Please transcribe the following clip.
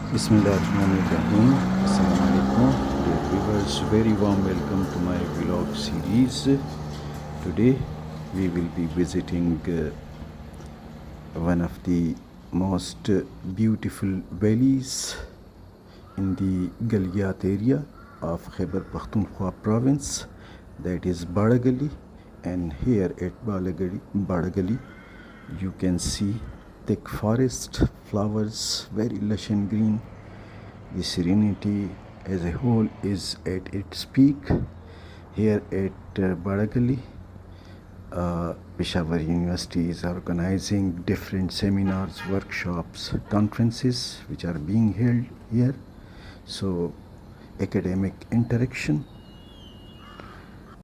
Bismillahirrahmanirrahim. Assalamu alaikum. Dear viewers, very warm welcome to my vlog series. Today we will be visiting one of the most beautiful valleys in the Galiyat area of Khyber Pakhtunkhwa province, that is Baragali. And here at Baragali you can see thick forest, flowers, very lush and green. The serenity as a whole is at its peak. Here at Baragali, Peshawar University is organizing different seminars, workshops, conferences which are being held here. So academic interaction